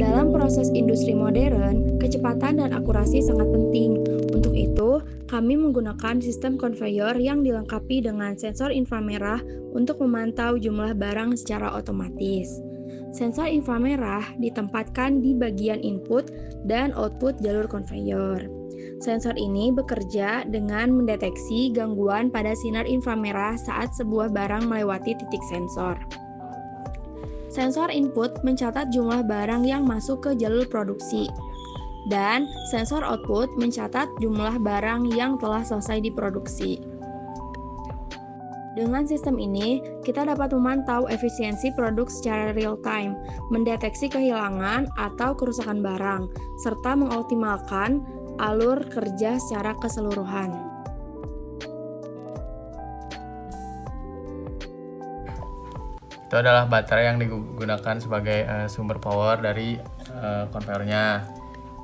Dalam proses industri modern, kecepatan dan akurasi sangat penting. Untuk itu, kami menggunakan sistem konveyor yang dilengkapi dengan sensor inframerah untuk memantau jumlah barang secara otomatis. Sensor inframerah ditempatkan di bagian input dan output jalur konveyor. Sensor ini bekerja dengan mendeteksi gangguan pada sinar inframerah saat sebuah barang melewati titik sensor. Sensor input mencatat jumlah barang yang masuk ke jalur produksi, dan sensor output mencatat jumlah barang yang telah selesai diproduksi. Dengan sistem ini, kita dapat memantau efisiensi produk secara real-time, mendeteksi kehilangan atau kerusakan barang, serta mengoptimalkan alur kerja secara keseluruhan. Itu adalah baterai yang digunakan sebagai sumber power dari konveyornya.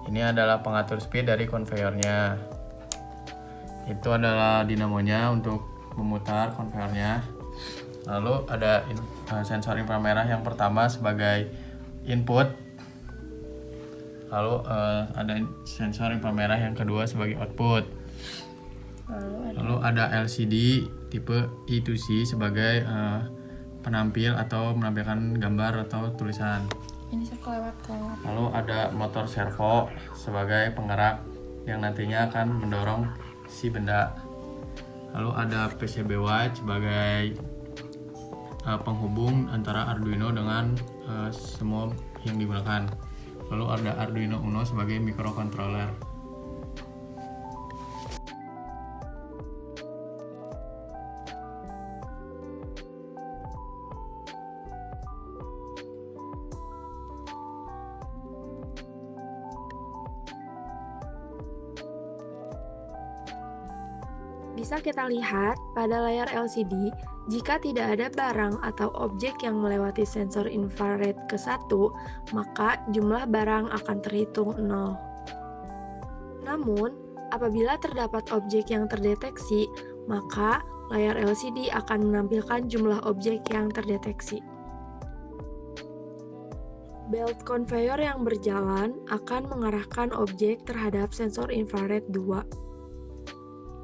Ini adalah pengatur speed dari konveyornya. Itu adalah dinamonya untuk memutar konveyornya. Lalu ada sensor inframerah yang pertama sebagai input. Lalu ada sensor inframerah yang kedua sebagai output. Lalu ada LCD tipe E2C sebagai penampil atau menampilkan gambar atau tulisan. Ini kelewat. Lalu ada motor servo sebagai penggerak yang nantinya akan mendorong si benda. Lalu ada PCB Watch sebagai penghubung antara Arduino dengan semua yang digunakan. Lalu ada Arduino Uno sebagai microcontroller. Bisa kita lihat pada layar LCD, jika tidak ada barang atau objek yang melewati sensor infrared ke-1, maka jumlah barang akan terhitung 0. Namun, apabila terdapat objek yang terdeteksi, maka layar LCD akan menampilkan jumlah objek yang terdeteksi. Belt conveyor yang berjalan akan mengarahkan objek terhadap sensor infrared 2.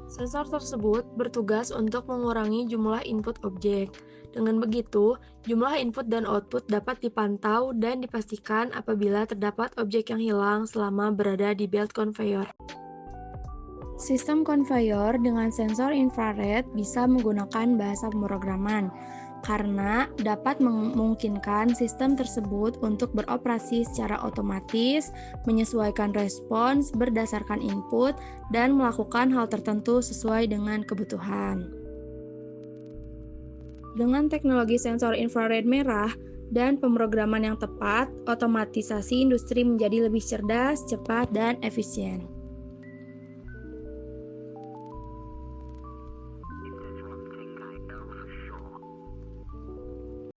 Sensor tersebut bertugas untuk mengurangi jumlah input objek. Dengan begitu, jumlah input dan output dapat dipantau dan dipastikan apabila terdapat objek yang hilang selama berada di belt conveyor. Sistem konveyor dengan sensor infrared bisa menggunakan bahasa pemrograman, karena dapat memungkinkan sistem tersebut untuk beroperasi secara otomatis, menyesuaikan respons berdasarkan input, dan melakukan hal tertentu sesuai dengan kebutuhan. Dengan teknologi sensor infrared merah dan pemrograman yang tepat, otomatisasi industri menjadi lebih cerdas, cepat, dan efisien.